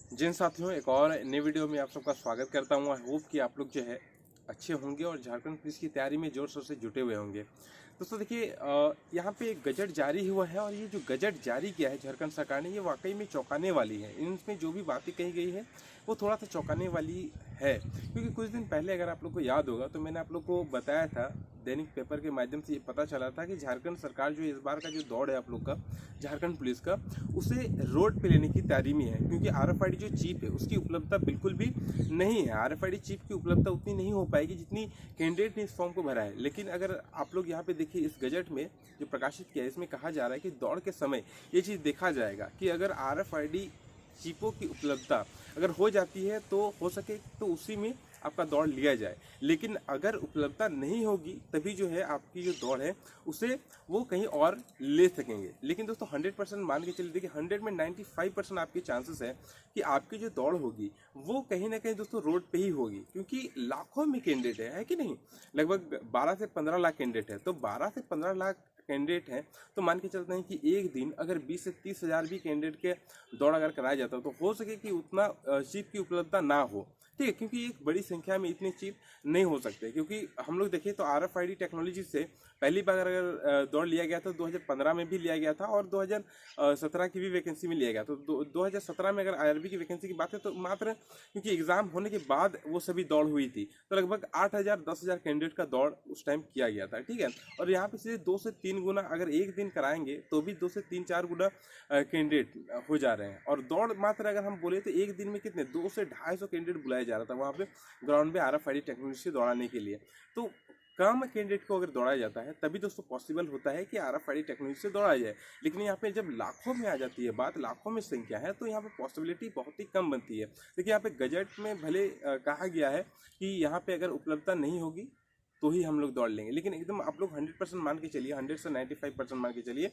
जिन साथियों एक और नई वीडियो में आप सबका स्वागत करता हूँ। आई होप कि आप लोग जो है अच्छे होंगे और झारखंड पुलिस की तैयारी में जोर शोर से जुटे हुए होंगे। दोस्तों देखिए, यहाँ पे एक गजट जारी हुआ है और ये जो गजट जारी किया है झारखंड सरकार ने, ये वाकई में चौंकाने वाली है। इनमें जो भी बातें कही गई है वो थोड़ा सा चौंकाने वाली है, क्योंकि कुछ दिन पहले अगर आप लोग को याद होगा तो मैंने आप लोग को बताया था, दैनिक पेपर के माध्यम से ये पता चला था कि झारखंड सरकार जो इस बार का जो दौड़ है आप लोग का झारखंड पुलिस का, उसे रोड पे लेने की तैयारी में है। क्योंकि आरएफआईडी जो चिप है उसकी उपलब्धता बिल्कुल भी नहीं है। आरएफआईडी चिप की उपलब्धता उतनी नहीं हो पाएगी जितनी कैंडिडेट ने इस फॉर्म को भरा है। लेकिन अगर आप लोग यहाँ पे देखिए, इस गजट में जो प्रकाशित किया है इसमें कहा जा रहा है कि दौड़ के समय ये चीज़ देखा जाएगा कि अगर आरएफआईडी चिपों की उपलब्धता अगर हो जाती है तो हो सके तो उसी में आपका दौड़ लिया जाए। लेकिन अगर उपलब्धता नहीं होगी तभी जो है आपकी जो दौड़ है उसे वो कहीं और ले सकेंगे। लेकिन दोस्तों 100% मान के चलिए, देखिए 100 में 95% आपके चांसेस है कि आपकी जो दौड़ होगी वो कहीं ना कहीं दोस्तों रोड पे ही होगी, क्योंकि लाखों में कैंडिडेट है कि नहीं। लगभग 12 से 15 लाख कैंडिडेट है, तो 12 से 15 लाख कैंडिडेट हैं तो मान के चलते हैं कि एक दिन अगर 20 से 30 हज़ार भी कैंडिडेट के दौड़ अगर कराया जाता तो हो सके कि उतना सीट की उपलब्धता ना हो। ठीक है, क्योंकि एक बड़ी संख्या में इतने चिप नहीं हो सकते। क्योंकि हम लोग देखें तो आरएफआईडी टेक्नोलॉजी से पहली बार अगर दौड़ लिया गया था 2015 में भी लिया गया था और 2017 की भी वैकेंसी में लिया गया। तो 2017 में अगर आईआरबी की वैकेंसी की बात है तो मात्र क्योंकि एग्जाम होने के बाद वो सभी दौड़ हुई थी, तो लगभग 8,000 10,000 कैंडिडेट का दौड़ उस टाइम किया गया था। ठीक है, और यहाँ पे सीधे 2 से 3 गुना अगर एक दिन कराएंगे तो भी 2 से 3-4 गुना कैंडिडेट हो जा रहे हैं। और दौड़ मात्र अगर हम बोले तो एक दिन में कितने 200 से 250 कैंडिडेट बुलाया जा रहा था वहाँ पे ग्राउंड में आरएफआईडी टेक्नोलॉजी से दौड़ाने के लिए। तो कम कैंडिडेट को अगर दौड़ाया जाता है तभी दोस्तों पॉसिबल होता है कि आरएफआईडी टेक्नोलॉजी से दौड़ाया जाए। लेकिन यहाँ पे जब लाखों में आ जाती है बात, लाखों में संख्या है, तो यहाँ पे पॉसिबिलिटी बहुत ही कम बनती है। देखिए यहाँ पे गजट में भले कहा गया है कि यहाँ पे अगर उपलब्धता नहीं होगी तो ही हम लोग दौड़ लेंगे, लेकिन एकदम आप लोग 100% मान के चलिए, 100 से 95% मान के चलिए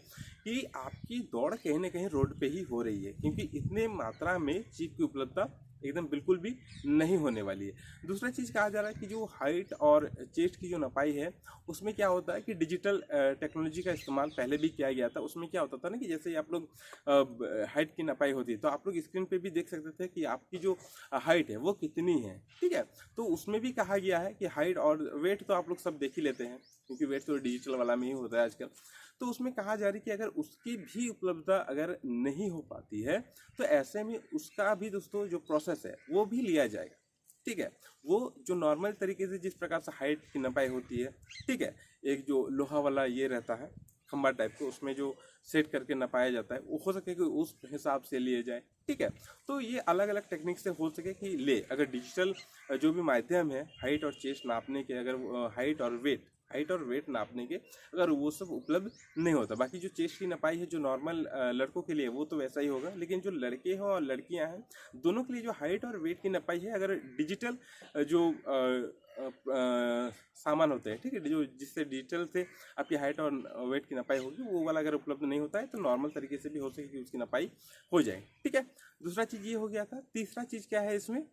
कि आपकी दौड़ कहीं ना कहीं रोड पे ही हो रही है, क्योंकि इतने मात्रा में चीप की उपलब्धता एकदम बिल्कुल भी नहीं होने वाली है। दूसरा चीज़ कहा जा रहा है कि जो हाइट और चेस्ट की जो नपाई है उसमें क्या होता है कि डिजिटल टेक्नोलॉजी का इस्तेमाल पहले भी किया गया था। उसमें क्या होता था ना कि जैसे आप लोग हाइट की नपाई होती तो आप लोग स्क्रीन पे भी देख सकते थे कि आपकी जो हाइट है वो कितनी है। ठीक है, तो उसमें भी कहा गया है कि हाइट और वेट तो आप लोग सब देख ही लेते हैं, क्योंकि वेट तो डिजिटल वाला में ही होता है आजकल। तो उसमें कहा जा रही है कि अगर उसकी भी उपलब्धता अगर नहीं हो पाती है तो ऐसे में उसका भी दोस्तों जो प्रोसेस है वो भी लिया जाएगा। ठीक है, वो जो नॉर्मल तरीके से जिस प्रकार से हाइट की नपाई होती है, ठीक है, एक जो लोहा वाला ये रहता है खंबा टाइप को, उसमें जो सेट करके नपाया जाता है वो हो सके कि उस हिसाब से लिए जाए। ठीक है, तो ये अलग अलग टेक्निक से हो सके कि ले, अगर डिजिटल जो भी माध्यम है हाइट और चेस्ट नापने के, अगर हाइट और वेट नापने के अगर वो सब उपलब्ध नहीं होता, बाकी जो चेस्ट की नपाई है जो नॉर्मल लड़कों के लिए वो तो वैसा ही होगा। लेकिन जो लड़के हैं और लड़कियां हैं दोनों के लिए जो हाइट और वेट की नपाई है, अगर डिजिटल जो सामान होते हैं, ठीक है, जो जिससे डिजिटल से आपकी हाइट और वेट की नपाई होगी वो वाला अगर उपलब्ध नहीं होता है तो नॉर्मल तरीके से भी हो सके कि उसकी नपाई हो जाए। ठीक है, दूसरा चीज़ ये हो गया था। तीसरा चीज़ क्या है इसमें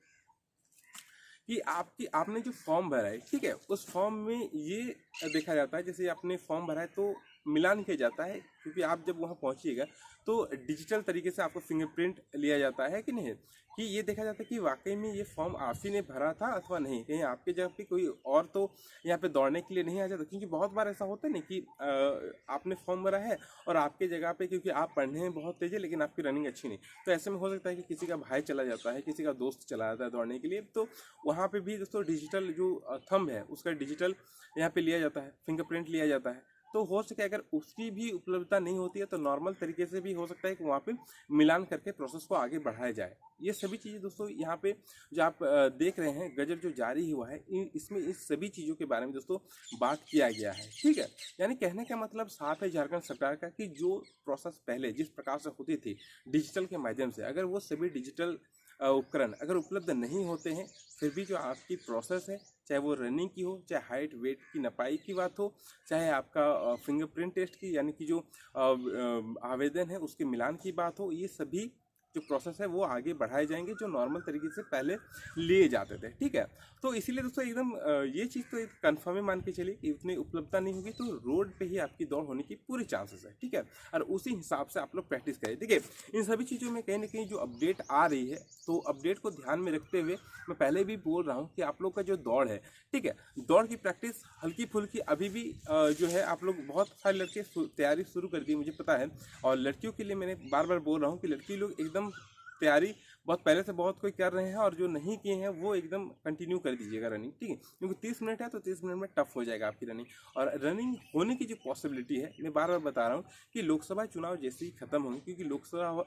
कि आपने जो फॉर्म भरा है, ठीक है, उस फॉर्म में ये देखा जाता है, जैसे आपने फॉर्म भरा है तो मिलान किया जाता है, क्योंकि आप जब वहाँ पहुँचिएगा तो डिजिटल तरीके से आपको फिंगरप्रिंट लिया जाता है कि नहीं, कि ये देखा जाता है कि वाकई में ये फॉर्म आप ही ने भरा था अथवा नहीं, कहीं आपके जगह पे कोई और तो यहाँ पे दौड़ने के लिए नहीं आ जाता। क्योंकि बहुत बार ऐसा होता है ना कि आपने फॉर्म भरा है और आपके जगह पे, क्योंकि आप पढ़ने में बहुत तेज है लेकिन आपकी रनिंग अच्छी नहीं, तो ऐसे में हो सकता है कि किसी का भाई चला जाता है, किसी का दोस्त चला जाता है दौड़ने के लिए, तो वहाँ पे भी दोस्तों डिजिटल जो थंब है उसका डिजिटल यहाँ पे लिया जाता है, फिंगरप्रिंट लिया जाता है। तो हो सके अगर उसकी भी उपलब्धता नहीं होती है तो नॉर्मल तरीके से भी हो सकता है कि वहाँ पे मिलान करके प्रोसेस को आगे बढ़ाया जाए। ये सभी चीज़ें दोस्तों यहाँ पे जो आप देख रहे हैं गजट जो जारी हुआ है, इसमें इस सभी चीज़ों के बारे में दोस्तों बात किया गया है। ठीक है, यानी कहने का मतलब साफ है झारखंड सरकार का कि जो प्रोसेस पहले जिस प्रकार से होती थी डिजिटल के माध्यम से, अगर वो सभी डिजिटल उपकरण अगर उपलब्ध नहीं होते हैं फिर भी जो आपकी प्रोसेस है, चाहे वो रनिंग की हो, चाहे हाइट वेट की नपाई की बात हो, चाहे आपका फिंगरप्रिंट टेस्ट की यानी कि जो आवेदन है उसके मिलान की बात हो, ये सभी जो प्रोसेस है वो आगे बढ़ाए जाएंगे जो नॉर्मल तरीके से पहले लिए जाते थे। ठीक है, तो इसीलिए दोस्तों एकदम ये चीज़ तो एक कन्फर्म ही मान के चलिए कि उतनी उपलब्धता नहीं होगी तो रोड पे ही आपकी दौड़ होने की पूरी चांसेस है। ठीक है, और उसी हिसाब से आप लोग प्रैक्टिस करें। देखिए इन सभी चीज़ों में कहीं ना कहीं जो अपडेट आ रही है तो अपडेट को ध्यान में रखते हुए मैं पहले भी बोल रहा हूँ कि आप लोग का जो दौड़ है, ठीक है, दौड़ की प्रैक्टिस हल्की फुल्की अभी भी जो है आप लोग बहुत सारे लड़के तैयारी शुरू कर दी मुझे पता है। और लड़कियों के लिए मैंने बार बार बोल रहा हूँ कि लड़की लोग एकदम तैयारी बहुत पहले से बहुत कोई कर रहे हैं और जो नहीं किए हैं वो एकदम कंटिन्यू कर दीजिएगा रनिंग। ठीक है, क्योंकि 30 मिनट है तो 30 मिनट में टफ हो जाएगा आपकी रनिंग। और रनिंग होने की जो पॉसिबिलिटी है मैं बार बार बता रहा हूँ कि लोकसभा चुनाव जैसे ही खत्म होंगे, क्योंकि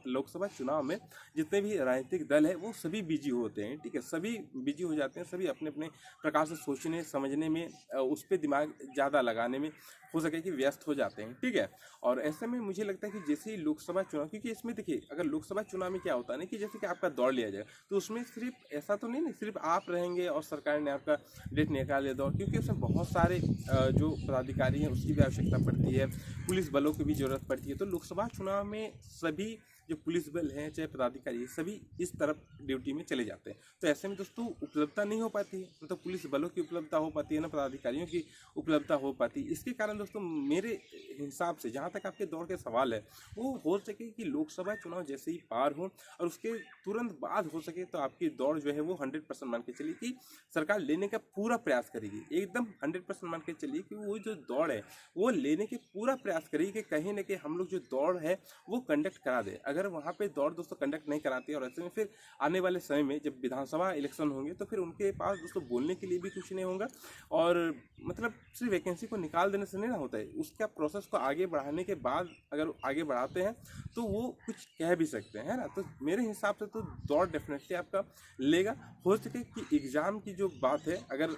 लोकसभा चुनाव में जितने भी राजनीतिक दल है वो सभी बिजी होते हैं। ठीक है, सभी बिजी हो जाते हैं, सभी अपने अपने प्रकार से सोचने समझने में उस पर दिमाग ज़्यादा लगाने में हो सके कि व्यस्त हो जाते हैं। ठीक है, और ऐसे में मुझे लगता है कि जैसे ही लोकसभा चुनाव, क्योंकि इसमें देखिए अगर लोकसभा चुनाव में क्या होता है ना कि जैसे कि आपका दौड़ लिया जाए तो उसमें सिर्फ ऐसा तो नहीं सिर्फ आप रहेंगे और सरकार ने आपका डेट निकाल लिया दौड़, क्योंकि उसमें बहुत सारे जो पदाधिकारी हैं उसकी भी आवश्यकता पड़ती है, पुलिस बलों की भी जरूरत पड़ती है। तो लोकसभा चुनाव में सभी जो पुलिस बल हैं चाहे पदाधिकारी सभी इस तरफ ड्यूटी में चले जाते हैं। तो ऐसे में दोस्तों उपलब्धता नहीं हो पाती है, मतलब पुलिस बलों की उपलब्धता हो पाती है ना पदाधिकारियों की उपलब्धता हो पाती है। इसके कारण दोस्तों मेरे हिसाब से जहाँ तक आपके दौड़ के सवाल है वो हो सके कि लोकसभा चुनाव जैसे ही पार हो और उसके तुरंत बाद हो सके तो आपकी दौड़ जो है वो 100% मान के चलिए कि सरकार लेने का पूरा प्रयास करेगी। एकदम 100% मान के चलिए कि वो जो दौड़ है वो लेने के पूरा प्रयास करेगी कि कहीं ना कहीं हम लोग जो दौड़ है वो कंडक्ट करा दे। अगर वहाँ पे दौड़ दोस्तों कंडक्ट नहीं कराती और ऐसे में फिर आने वाले समय में जब विधानसभा इलेक्शन होंगे तो फिर उनके पास दोस्तों बोलने के लिए भी कुछ नहीं होगा। और मतलब सिर्फ वैकेंसी को निकाल देने से नहीं ना होता है, उसका प्रोसेस को आगे बढ़ाने के बाद अगर आगे बढ़ाते हैं तो वो कुछ कह भी सकते हैं ना। तो मेरे हिसाब से तो दौड़ डेफिनेटली आपका लेगा। हो सके कि एग्ज़ाम की जो बात है अगर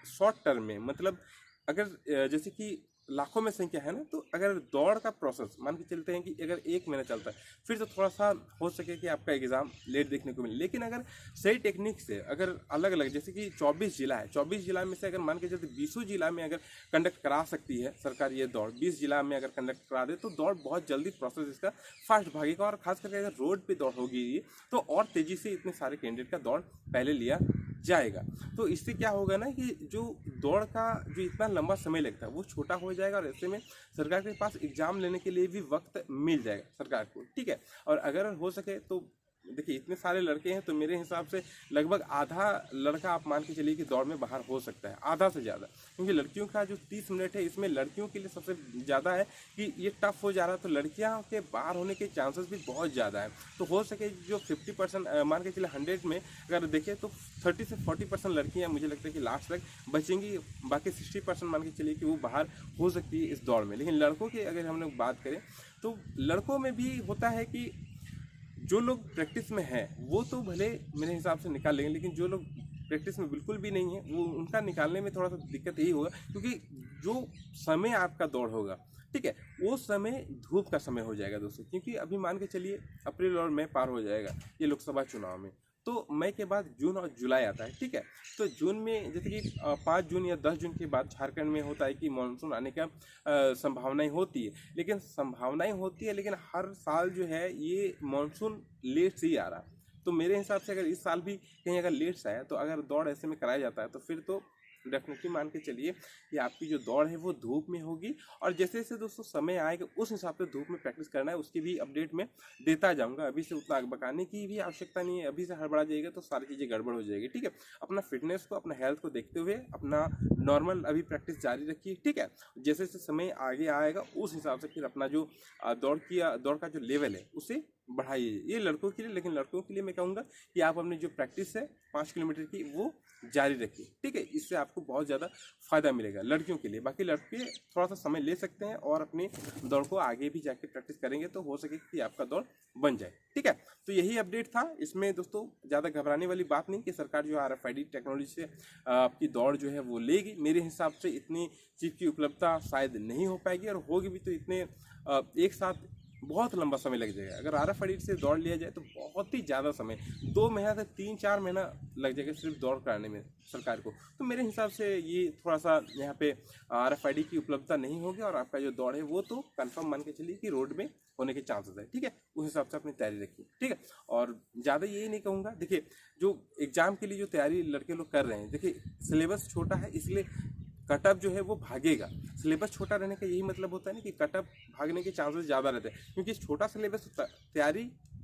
शॉर्ट टर्म में मतलब अगर जैसे कि लाखों में संख्या है ना, तो अगर दौड़ का प्रोसेस मान के चलते हैं कि अगर 1 महीना चलता है फिर तो थोड़ा सा हो सके कि आपका एग्ज़ाम लेट देखने को मिले। लेकिन अगर सही टेक्निक से अगर अलग अलग जैसे कि 24 जिला है, 24 जिला में से अगर मान के चलते 20 जिला में अगर कंडक्ट करा सकती है सरकार ये दौड़, 20 जिला में अगर कंडक्ट करा दे तो दौड़ बहुत जल्दी प्रोसेस इसका फास्ट भागेगा। और खास करके अगर रोड पर दौड़ होगी ये तो और तेज़ी से इतने सारे कैंडिडेट का दौड़ पहले लिया जाएगा। तो इससे क्या होगा ना कि जो दौड़ का जो इतना लंबा समय लगता है वो छोटा हो जाएगा और ऐसे में सरकार के पास एग्जाम लेने के लिए भी वक्त मिल जाएगा सरकार को। ठीक है, और अगर हो सके तो देखिए इतने सारे लड़के हैं तो मेरे हिसाब से लगभग आधा लड़का आप मान के चलिए कि दौड़ में बाहर हो सकता है, आधा से ज़्यादा। क्योंकि लड़कियों का जो 30 मिनट है इसमें लड़कियों के लिए सबसे ज़्यादा है कि ये टफ हो जा रहा है, तो लड़कियां के बाहर होने के चांसेस भी बहुत ज़्यादा है। तो हो सके जो 50% मान के चलिए 100 में अगर देखें तो 30 से 40% लड़कियाँ मुझे लगता है कि लास्ट तक बचेंगी, बाकी 60% मान के चलिए कि वो बाहर हो सकती है इस दौड़ में। लेकिन लड़कों की अगर हम लोग बात करें तो लड़कों में भी होता है कि जो लोग प्रैक्टिस में हैं वो तो भले मेरे हिसाब से निकाल लेंगे, लेकिन जो लोग प्रैक्टिस में बिल्कुल भी नहीं है वो उनका निकालने में थोड़ा सा दिक्कत यही होगा, क्योंकि जो समय आपका दौड़ होगा ठीक है वो समय धूप का समय हो जाएगा दोस्तों। क्योंकि अभी मान के चलिए अप्रैल और मई पार हो जाएगा ये लोकसभा चुनाव में, तो मई के बाद जून और जुलाई आता है। ठीक है, तो जून में जैसे कि 5 जून या 10 जून के बाद झारखंड में होता है कि मानसून आने का संभावनाएं होती है, लेकिन संभावनाएं होती है लेकिन हर साल जो है ये मानसून लेट से ही आ रहा है। तो मेरे हिसाब से अगर इस साल भी कहीं अगर लेट से आया तो अगर दौड़ ऐसे में कराया जाता है तो फिर तो डेफिनेटली मान के चलिए कि आपकी जो दौड़ है वो धूप में होगी। और जैसे जैसे दोस्तों समय आएगा उस हिसाब से धूप में प्रैक्टिस करना है उसकी भी अपडेट में देता जाऊंगा। अभी से उतना बकाने की भी आवश्यकता नहीं है, अभी से हड़बड़ा जाएगा तो सारी चीज़ें गड़बड़ हो जाएगी। ठीक है, अपना फिटनेस को अपना हेल्थ को देखते हुए अपना नॉर्मल अभी प्रैक्टिस जारी रखिए। ठीक है, जैसे जैसे समय आगे आएगा उस हिसाब से फिर अपना जो दौड़ का जो लेवल है उसे बढ़ाइए। ये लड़कों के लिए, लेकिन लड़कों के लिए मैं कहूँगा कि आप अपनी जो प्रैक्टिस है 5 किलोमीटर की वो जारी रखिए। ठीक है, इससे आपको बहुत ज़्यादा फायदा मिलेगा लड़कियों के लिए। बाकी लड़के थोड़ा सा समय ले सकते हैं और अपनी दौड़ को आगे भी जाके प्रैक्टिस करेंगे तो हो सके कि आपका दौड़ बन जाए। ठीक है, तो यही अपडेट था। इसमें दोस्तों ज़्यादा घबराने वाली बात नहीं कि सरकार जो RFID टेक्नोलॉजी से आपकी दौड़ जो है वो लेगी। मेरे हिसाब से इतनी चीज़ की उपलब्धता शायद नहीं हो पाएगी, और होगी भी तो इतने एक साथ बहुत लंबा समय लग जाएगा। अगर RFID से दौड़ लिया जाए तो बहुत ही ज़्यादा समय, 2 महीना से 3-4 महीना लग जाएगा सिर्फ दौड़ कराने में सरकार को। तो मेरे हिसाब से ये थोड़ा सा यहाँ पे RFID की उपलब्धता नहीं होगी और आपका जो दौड़ है वो तो कंफर्म मान के चलिए कि रोड में होने के चांसेस है। ठीक है, उस हिसाब से अपनी तैयारी रखिए। ठीक है, और ज़्यादा यही नहीं कहूँगा। देखिए, जो एग्ज़ाम के लिए जो तैयारी लड़के लोग कर रहे हैं, देखिए सिलेबस छोटा है इसलिए कटअप जो है वो भागेगा। सिलेबस छोटा रहने का यही मतलब होता है ना कि कटअप भागने के चांसेस ज़्यादा रहते हैं, क्योंकि छोटा सिलेबस तैयारी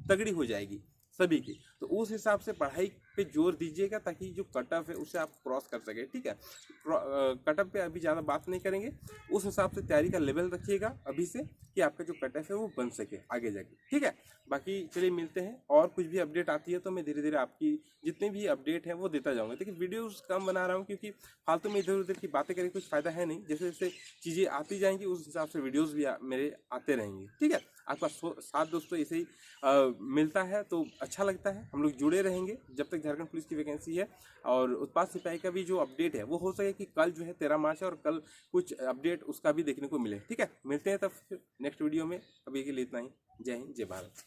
तगड़ी हो जाएगी सभी की। तो उस हिसाब से पढ़ाई पे जोर दीजिएगा ताकि जो कटअप है उसे आप क्रॉस कर सके। ठीक है, कटअप पे अभी ज़्यादा बात नहीं करेंगे, उस हिसाब से तैयारी का लेवल रखिएगा अभी से कि आपका जो कटअप है वो बन सके आगे जाके। ठीक है, बाकी चलिए मिलते हैं, और कुछ भी अपडेट आती है तो मैं धीरे धीरे आपकी जितने भी अपडेट है वो देता जाऊँगा। देखिए वीडियोज़ कम बना रहा हूँ क्योंकि फालतू में इधर उधर की बातें करके कुछ फ़ायदा है नहीं। जैसे जैसे चीज़ें आती जाएंगी उस हिसाब से वीडियोज़ भी मेरे आते रहेंगे। ठीक है, आपका साथ दोस्तों ऐसे ही मिलता है तो अच्छा लगता है। हम लोग जुड़े रहेंगे जब तक झारखंड पुलिस की वैकेंसी है। और उत्पाद सिपाही का भी जो अपडेट है वो हो सके कि कल जो है 13 मार्च है और कल कुछ अपडेट उसका भी देखने को मिले। ठीक है, मिलते हैं तब फिर नेक्स्ट वीडियो में। अभी के लिए इतना ही। जय हिंद, जय भारत।